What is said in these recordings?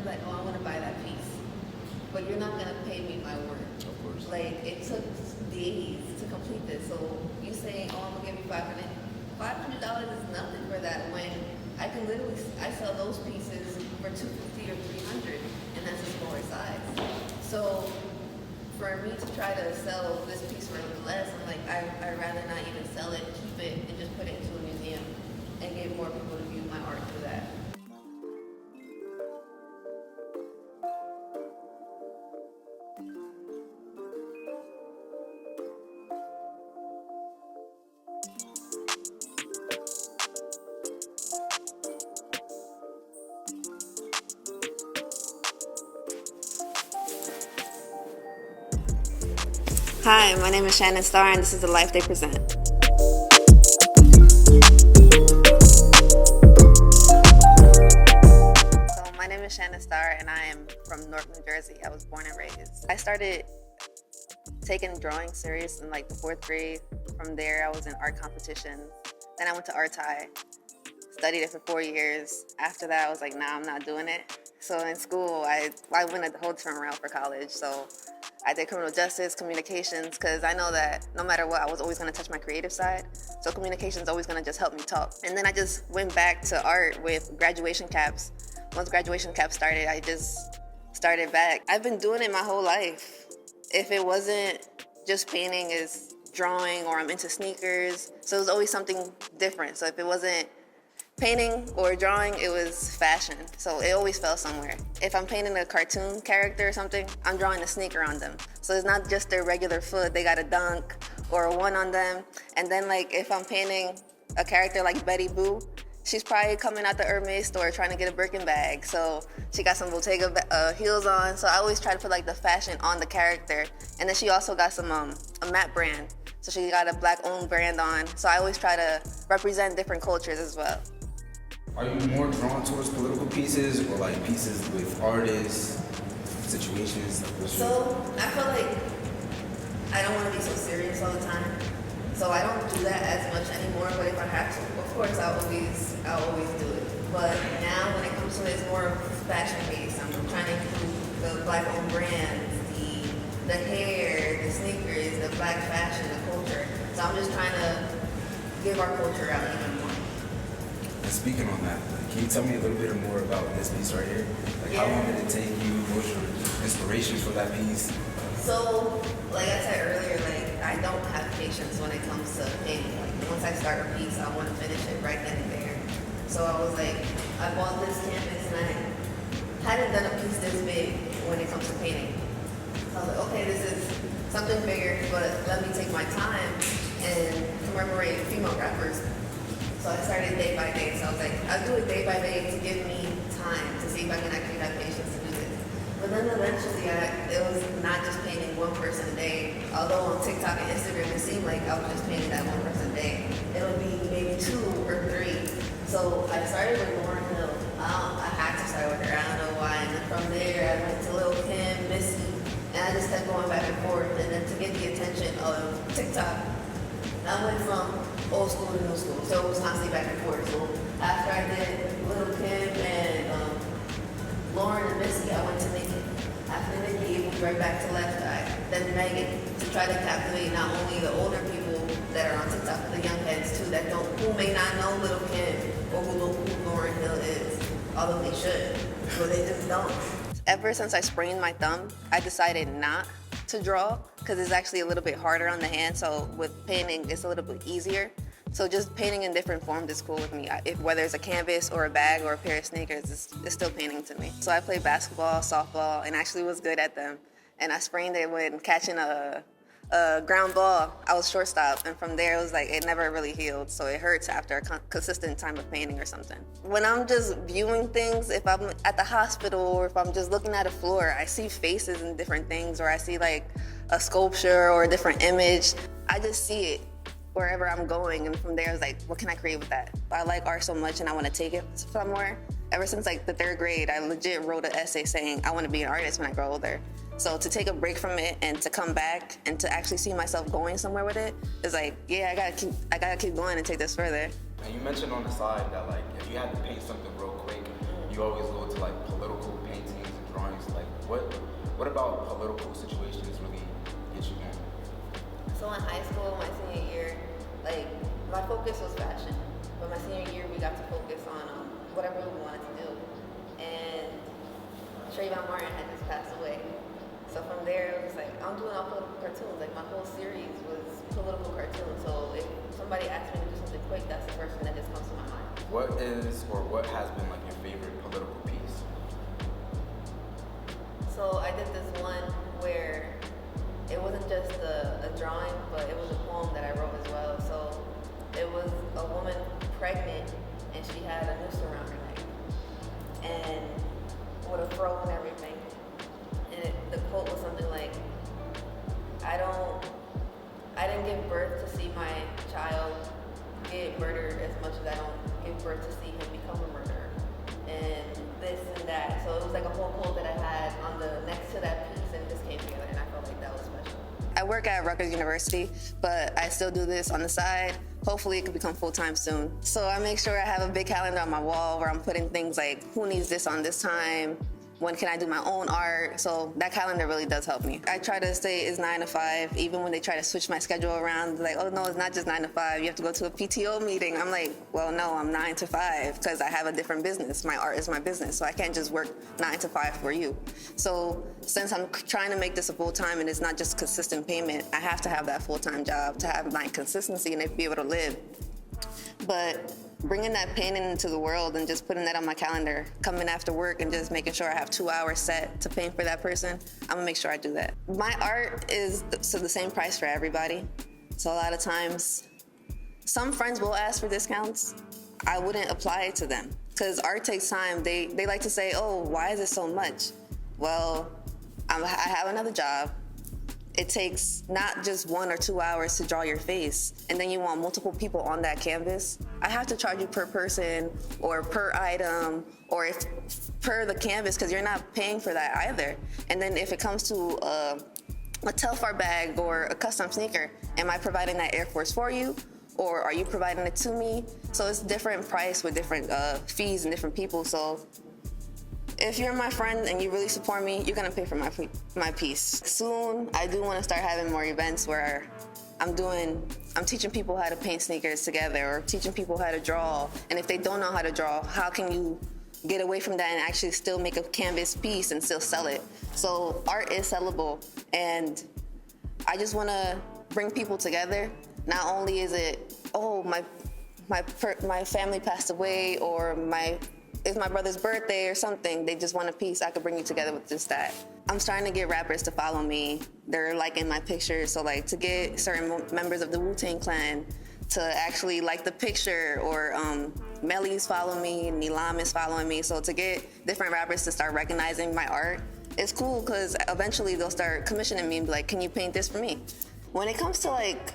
like, oh, I want to buy that piece, but you're not gonna pay me my worth. Of course. Like, it took days to complete this. So you saying, oh, I'm gonna give you $500 is nothing for that when I can literally I sell those pieces for $250 or $300, and that's a smaller size. So for me to try to sell this piece for less, I'm like, I'd rather not even sell it, keep it, and just put it into a museum and get more people to view my art through that. Hi, my name is Shannon Starr, and this is The Life They Present. So my name is Shannon Starr, and I am from Newark, New Jersey. I was born and raised. I started taking drawing serious in like the 4th grade. From there, I was in art competitions. Then I went to Art High, studied it for 4 years. After that, I was like, nah, I'm not doing it. So in school, I went a whole turnaround for college. So I did criminal justice, communications, because I know that no matter what, I was always going to touch my creative side. So communication is always going to just help me talk. And then I just went back to art with graduation caps. Once graduation caps started, I just started back. I've been doing it my whole life. If it wasn't just painting, is drawing, or I'm into sneakers. So it was always something different. So if it wasn't painting or drawing, it was fashion. So it always fell somewhere. If I'm painting a cartoon character or something, I'm drawing a sneaker on them. So it's not just their regular foot, they got a dunk or a one on them. And then like if I'm painting a character like Betty Boo, she's probably coming out the Hermes store trying to get a Birkin bag. So she got some Bottega heels on. So I always try to put like the fashion on the character. And then she also got some a matte brand. So she got a black owned brand on. So I always try to represent different cultures as well. Are you more drawn towards political pieces or like pieces with artists, situations? So I feel like I don't want to be so serious all the time. So I don't do that as much anymore, but if I have to, of course I'll always do it. But now when it comes to it, it's more fashion based. I'm trying to include the black owned brands, the hair, the sneakers, the black fashion, the culture. So I'm just trying to give our culture out even more. And speaking on that, can you tell me a little bit more about this piece right here? Like how long did it take you? What was your inspirations for that piece? So, like I said earlier, like I don't have patience when it comes to painting. Like once I start a piece, I want to finish it right then and there. So I was like, I bought this canvas and I hadn't done a piece this big when it comes to painting. So I was like, okay, this is something bigger, but let me take my time and commemorate female rappers. So I started day by day. So I was like, I'll do it day by day to give me time to see if I can actually have patience to do this. But then eventually, it was not just painting one person a day. Although on TikTok and Instagram, it seemed like I was just painting that one person a day. It would be maybe 2 or 3. So I started with Lauren Hill. I had to start with her. I don't know why. And then from there, I went to Lil Kim, Missy, and I just kept going back and forth. And then to get the attention of TikTok, I went from old school to new school, so it was constantly back and forth. So after I did Lil Kim and Lauren and Missy, I went to Nicki. After Nicki, it moved right back to Left Eye. Then Megan, to try to captivate not only the older people that are on TikTok, but the young heads too, who may not know Lil Kim or who Lauren Hill is, although they should, but they just don't. Ever since I sprained my thumb, I decided not to draw because it's actually a little bit harder on the hand. So with painting, it's a little bit easier. So just painting in different forms is cool with me. Whether it's a canvas or a bag or a pair of sneakers, it's still painting to me. So I played basketball, softball, and actually was good at them. And I sprained it when catching a ground ball. I was shortstop, and from there it was like it never really healed. So it hurts after a consistent time of painting or something. When I'm just viewing things, if I'm at the hospital or if I'm just looking at a floor, I see faces and different things, or I see like a sculpture or a different image. I just see it wherever I'm going, and from there I was like, what can I create with that? I like art so much and I want to take it somewhere. Ever since like the 3rd grade, I legit wrote an essay saying I want to be an artist when I grow older. So to take a break from it and to come back and to actually see myself going somewhere with it is like, yeah, I gotta keep going and take this further. And you mentioned on the side that like if you had to paint something real quick, you you always go to like political paintings and drawings. Like, what about political situations really get you going? So in high school, my senior year, like my focus was fashion, but my senior year we got to focus on whatever we wanted to do. And Trayvon Martin had just passed away. So from there, it was like, I'm doing all political cartoons. Like my whole series was political cartoons. So if somebody asks me to do something quick, that's the first thing that just comes to my mind. What is or what has been like your favorite political piece? So I did this one where it wasn't just a drawing, but it was a poem that I wrote as well. So it was a woman pregnant and she had a noose around her neck and with a fro and everything. And the quote was something like, I didn't give birth to see my child get murdered as much as I don't give birth to see him become a murderer. And this and that. So it was like a whole quote that I had on the next to that piece, and it just came together, and I felt like that was special. I work at Rutgers University, but I still do this on the side. Hopefully it can become full-time soon. So I make sure I have a big calendar on my wall where I'm putting things like, who needs this on this time? When can I do my own art? So that calendar really does help me. I try to stay is 9 to 5, even when they try to switch my schedule around. Like, oh no, it's not just 9 to 5. You have to go to a PTO meeting. I'm like, well, no, I'm 9 to 5 because I have a different business. My art is my business, so I can't just work 9 to 5 for you. So since I'm trying to make this a full-time and it's not just consistent payment, I have to have that full-time job to have my consistency and be able to live. But bringing that painting into the world and just putting that on my calendar, coming after work and just making sure I have 2 hours set to paint for that person, I'm gonna make sure I do that. My art is the same price for everybody. So a lot of times, some friends will ask for discounts. I wouldn't apply it to them because art takes time. They like to say, oh, why is it so much? Well, I have another job. It takes not just 1 or 2 hours to draw your face, and then you want multiple people on that canvas. I have to charge you per person or per item or if per the canvas because you're not paying for that either. And then if it comes to a Telfar bag or a custom sneaker, am I providing that Air Force for you or are you providing it to me? So it's different price with different fees and different people. So if you're my friend and you really support me, you're gonna pay for my piece. Soon, I do wanna start having more events where I'm teaching people how to paint sneakers together or teaching people how to draw. And if they don't know how to draw, how can you get away from that and actually still make a canvas piece and still sell it? So art is sellable. And I just wanna bring people together. Not only is it, oh, my family passed away or it's my brother's birthday or something, they just want a piece, I could bring you together with just that. I'm starting to get rappers to follow me. They're liking my pictures. So like to get certain members of the Wu-Tang Clan to actually like the picture or Melly's follow me, Nilam is following me. So to get different rappers to start recognizing my art, it's cool because eventually they'll start commissioning me and be like, can you paint this for me? When it comes to like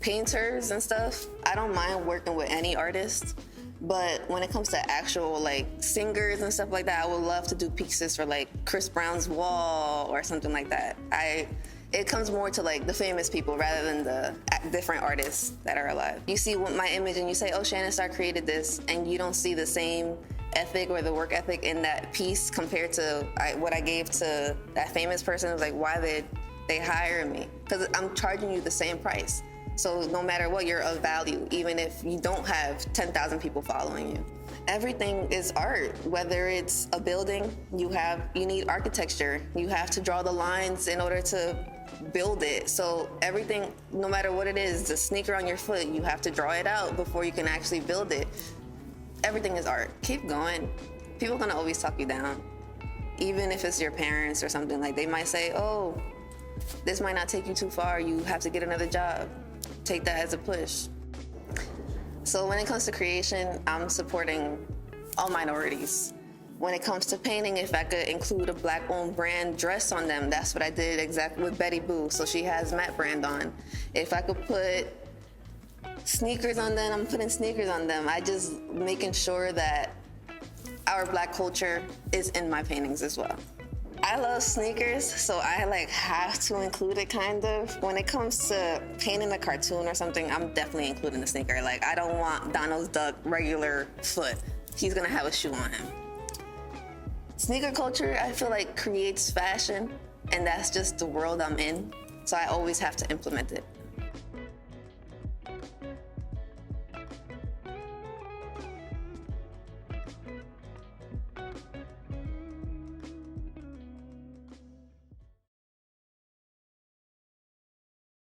painters and stuff, I don't mind working with any artist. But when it comes to actual like singers and stuff like that, I would love to do pieces for like Chris Brown's Wall or something like that. It comes more to like the famous people rather than the different artists that are alive. You see my image and you say, oh, Shannon Starr created this, and you don't see the same ethic or the work ethic in that piece compared to what I gave to that famous person. It was like, why did they hire me? Because I'm charging you the same price. So no matter what, you're of value, even if you don't have 10,000 people following you. Everything is art. Whether it's a building, you need architecture. You have to draw the lines in order to build it. So everything, no matter what it is, the sneaker on your foot, you have to draw it out before you can actually build it. Everything is art. Keep going. People are gonna always talk you down. Even if it's your parents or something, like they might say, oh, this might not take you too far. You have to get another job. Take that as a push. So when it comes to creation, I'm supporting all minorities. When it comes to painting, if I could include a Black-owned brand dress on them, that's what I did exactly with Betty Boo. So she has Matte brand on. If I could put sneakers on them, I'm putting sneakers on them. I just making sure that our Black culture is in my paintings as well. I love sneakers, so I have to include it kind of. When it comes to painting a cartoon or something, I'm definitely including the sneaker. Like I don't want Donald Duck regular foot. He's gonna have a shoe on him. Sneaker culture, I feel like creates fashion, and that's just the world I'm in. So I always have to implement it.